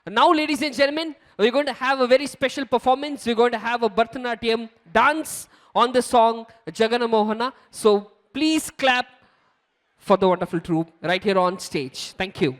Now, ladies and gentlemen, we're going to have a very special performance. We're going to have a Bharatanatyam dance on the song Jagana Mohana. So please clap for the wonderful troupe right here on stage. Thank you.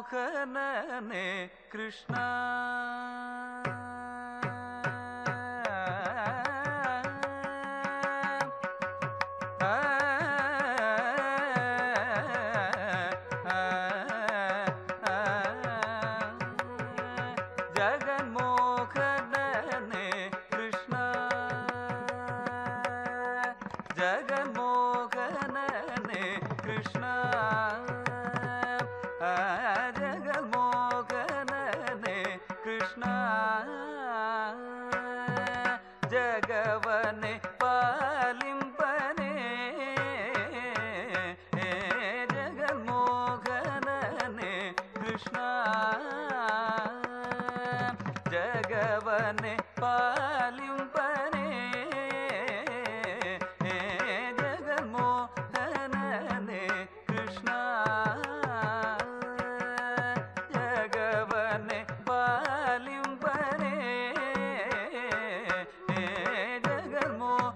ಜಗನ್ಮೋಹನನೆ Krishna ಜಗನ್ಮೋಹನನೆ Krishna ಜಗನ್ಮೋಹನನೆ Krishna ಜಗನ್ಮೋಹನನೆ Krishna ಜಗವನೆ ಪಾಲಿಂಪನೆ ಜಗನ್ಮೋಹನನೆ Krishna ಜಗವನೆ ಪಾಲಿಂಪನೆ ಜಗನ್ಮೋಹನನೆ Krishna ಜಗವನೆ ಪಾಲಿಂಪನೆ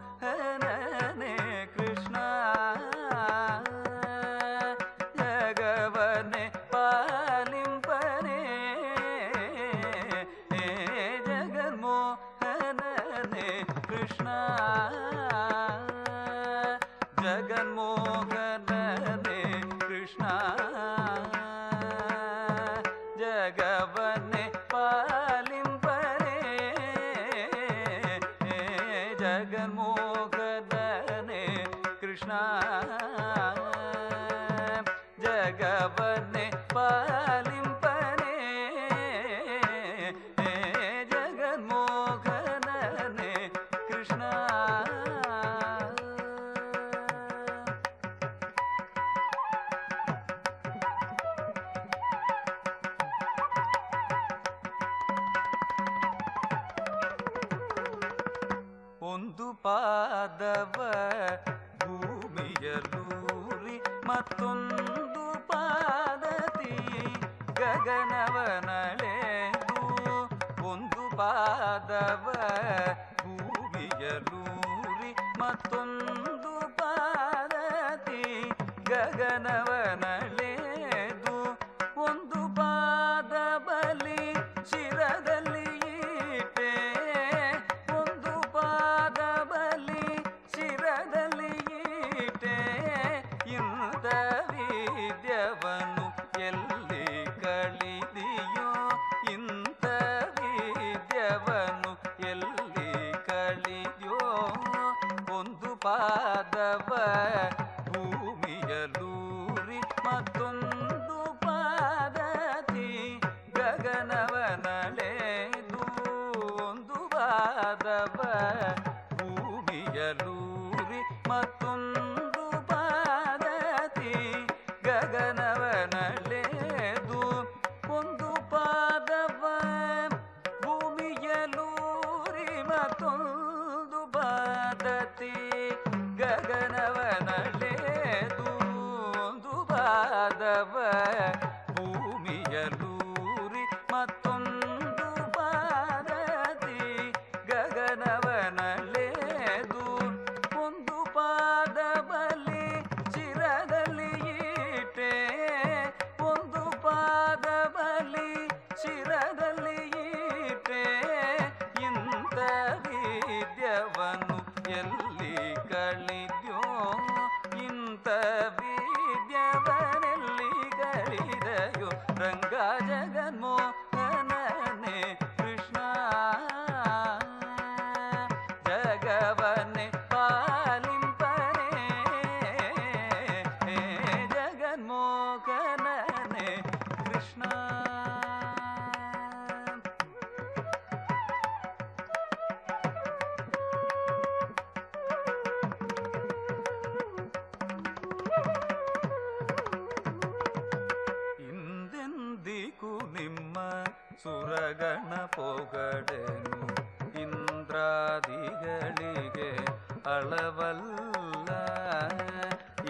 ಜಗನ್ಮೋಹನನೆ Krishna ಜಗವನೆ ಪಾಲಿಂಪನೆ ಜಗನ್ಮೋಹನನೆ Krishna ಜಗನ್ಮೋಹನನೆ Krishna ಜಗವನೆ ಪಾಲಿಂಪನೆ ಜಗನ್ಮೋಹನನೆ Krishna ಜಗವನೆ ಪಾಲಿಂಪನೆ ಜಗನ್ಮೋಹನನೆ Krishna ಒಂದು ಪಾದವ ಭೂಮಿಯಲೂರಿ ಮತ್ತೊಂದು ಪಾದತಿ ಗಗನವನಳೆದು ಒಂದು ಪಾದವ ಭೂಮಿಯಲೂರಿ ಮತ್ತೊಂದು ಪಾದತಿ ಗಗನವನಳೆದು ಒಂದು ಪಾದ ಬಲಿ ಶಿರದಲ್ಲಿ ಇಟ್ಟೆ ಒಂದು ಪಾದ ಬಲಿ ಶಿರದಲ್ಲಿ ಇಟ್ಟೆ ಇಂದ ವಿದ್ಯವನು ಎಲ್ಲಿ ಕಳಿದಿಯೋ ಇಂದ ವಿದ್ಯವನು ಎಲ್ಲಿ ಕಳಿದ್ಯೋ ಒಂದು ಪಾದವ ಭೂಮಿಯಲೂರಿ ಮತ್ತೊಂದು ಪಾದತಿ ಗಗನವನಳೆದು ಒಂದು ಪಾದವ ಭೂಮಿಯಲೂರಿ ಮತ್ತೊಂದು ಪಾದತಿ ಗಗನವನಳೆದು ಒಂದು ಪಾದವ ಭೂಮಿಯಲೂರಿ ಮತ್ತೊಂದು ಪಾದತಿ ಗಗನವನಳೆದು ಒಂದು ಪಾದವ ಭೂಮಿಯಲೂರಿ ಮತ್ತೊಂದು ಪಾದತಿ ಗಗನವನಳೆದು ಒಂದು ಪಾದ ಬಲಿ ಶಿರದಲ್ಲಿ ಇಟ್ಟೆ ಒಂದು ಪಾದ ಬಲಿ ಶಿರದಲ್ಲಿ ಇಟ್ಟೆ ಇಂಥ ವಿದ್ಯವನು ಎಲ್ಲಿ ಕಳಿದ್ಯೋ ಇಂಥ ವಿದ್ಯವನೆಲ್ಲಿ ಸುರಗಣ ಪೊಗಡೆನು ಇಂದ್ರಾದಿಗಳಿಗೆ ಅಳವಲ್ಲ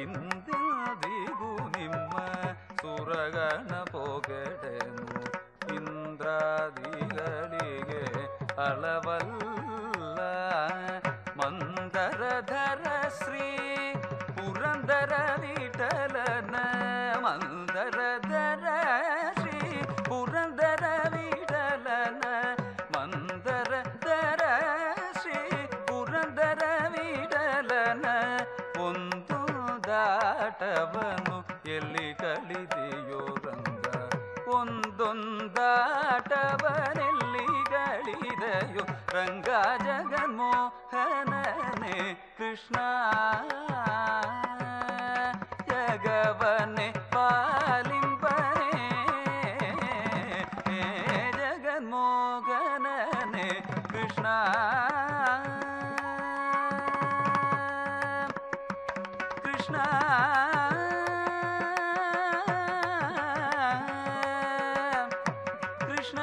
ಇಂದ್ರಾದಿಗೂ ನಿಮ್ಮ ಸುರಗಣ ಪೊಗಡೆನು ಇಂದ್ರಾದಿಗಳಿಗೆ ಅಳವಲ್ಲ ಮಂದರಧರ ಶ್ರೀ ಪುರಂದರ ವಿಠಲನ ಮಂದರಧರ ಶ್ರೀ ಪುರಂದರ ವಿಠಲನ ಮಂದರಧರ ಶ್ರೀ ಪುರಂದರ ವಿಠಲನ ಒಂದು ದಾಟವನು ಎಲ್ಲಿ ಕಳಿದೆಯೋ ರಂಗ ಒಂದೊಂದಾಟವನೆಲ್ಲಿ ಗಳಿದೆಯೋ ರಂಗ ಜಗನ್ಮೋಹನನೇ Krishna ಜಗವನೆ ಪಾಲಿಂಪನೆ ಜಗನ್ಮೋಹನನೇ Krishna Krishna Krishna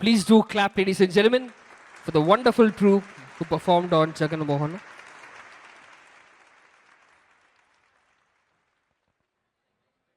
Please do clap, ladies and gentlemen, for the wonderful troupe who performed on Jagana Mohana.